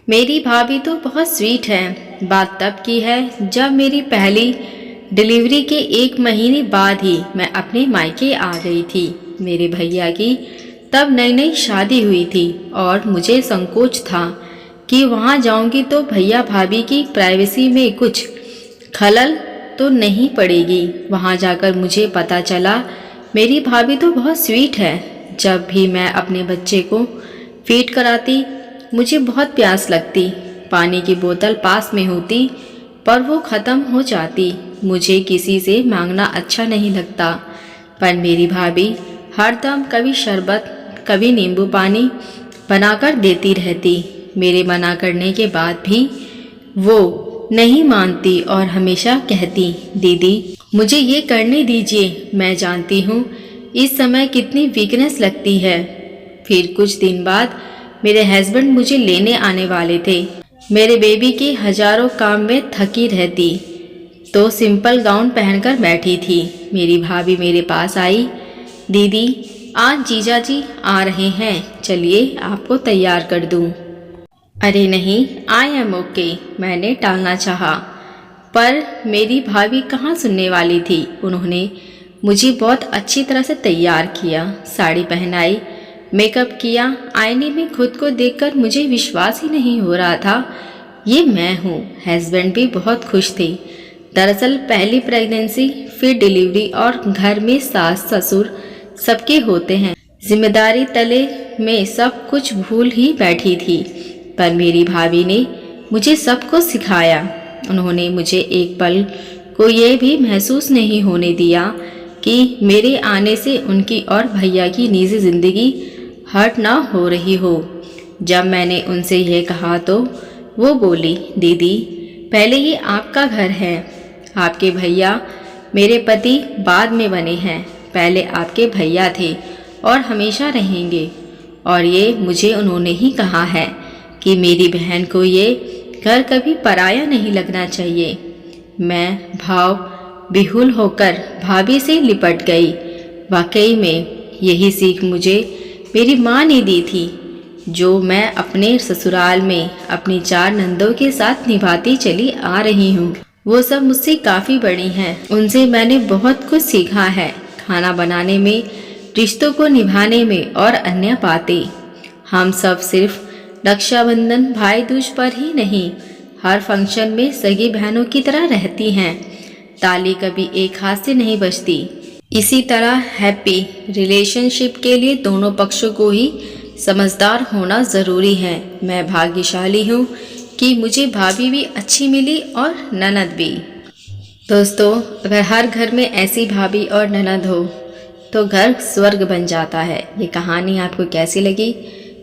मेरी भाभी तो बहुत स्वीट है। बात तब की है जब मेरी पहली डिलीवरी के 1 महीने बाद ही मैं अपने मायके आ गई थी। मेरे भैया की तब नई नई शादी हुई थी और मुझे संकोच था कि वहाँ जाऊँगी तो भैया भाभी की प्राइवेसी में कुछ खलल तो नहीं पड़ेगी। वहाँ जाकर मुझे पता चला मेरी भाभी तो बहुत स्वीट है। जब भी मैं अपने बच्चे को फीड कराती मुझे बहुत प्यास लगती। पानी की बोतल पास में होती पर वो ख़त्म हो जाती। मुझे किसी से मांगना अच्छा नहीं लगता, पर मेरी भाभी हरदम कभी शरबत कभी नींबू पानी बनाकर देती रहती। मेरे मना करने के बाद भी वो नहीं मानती और हमेशा कहती, दीदी मुझे ये करने दीजिए, मैं जानती हूँ इस समय कितनी वीकनेस लगती है। फिर कुछ दिन बाद मेरे हस्बैंड मुझे लेने आने वाले थे। मेरे बेबी के हजारों काम में थकी रहती तो सिंपल गाउन पहनकर बैठी थी। मेरी भाभी मेरे पास आई, दीदी आज जीजा जी आ रहे हैं, चलिए आपको तैयार कर दूं। अरे नहीं, आई एम ओके, मैंने टालना चाहा, पर मेरी भाभी कहाँ सुनने वाली थी। उन्होंने मुझे बहुत अच्छी तरह से तैयार किया, साड़ी पहनाई, मेकअप किया। आईने में खुद को देखकर मुझे विश्वास ही नहीं हो रहा था ये मैं हूँ। हस्बैंड भी बहुत खुश थे। दरअसल पहली प्रेगनेंसी, फिर डिलीवरी और घर में सास ससुर सबके होते हैं। जिम्मेदारी तले में सब कुछ भूल ही बैठी थी, पर मेरी भाभी ने मुझे सब कुछ सिखाया। उन्होंने मुझे एक पल को ये भी महसूस नहीं होने दिया कि मेरे आने से उनकी और भैया की निजी जिंदगी हर्ट ना हो रही हो। जब मैंने उनसे यह कहा तो वो बोली, दीदी पहले ये आपका घर है, आपके भैया मेरे पति बाद में बने हैं, पहले आपके भैया थे और हमेशा रहेंगे। और ये मुझे उन्होंने ही कहा है कि मेरी बहन को ये घर कभी पराया नहीं लगना चाहिए। मैं भाव विहुल होकर भाभी से लिपट गई। वाकई में यही सीख मुझे मेरी माँ ने दी थी, जो मैं अपने ससुराल में अपनी 4 नंदों के साथ निभाती चली आ रही हूँ। वो सब मुझसे काफ़ी बड़ी हैं, उनसे मैंने बहुत कुछ सीखा है, खाना बनाने में, रिश्तों को निभाने में और अन्य बातें। हम सब सिर्फ रक्षाबंधन भाई दूज पर ही नहीं, हर फंक्शन में सगी बहनों की तरह रहती हैं। ताली कभी एक हाथ से नहीं बजती। इसी तरह हैप्पी रिलेशनशिप के लिए दोनों पक्षों को ही समझदार होना ज़रूरी है। मैं भाग्यशाली हूँ कि मुझे भाभी भी अच्छी मिली और ननद भी। दोस्तों, अगर हर घर में ऐसी भाभी और ननद हो तो घर स्वर्ग बन जाता है। ये कहानी आपको कैसी लगी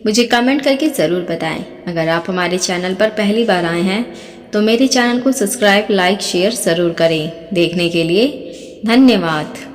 मुझे कमेंट करके ज़रूर बताएं। अगर आप हमारे चैनल पर पहली बार आए हैं तो मेरे चैनल को सब्सक्राइब, लाइक, शेयर ज़रूर करें। देखने के लिए धन्यवाद।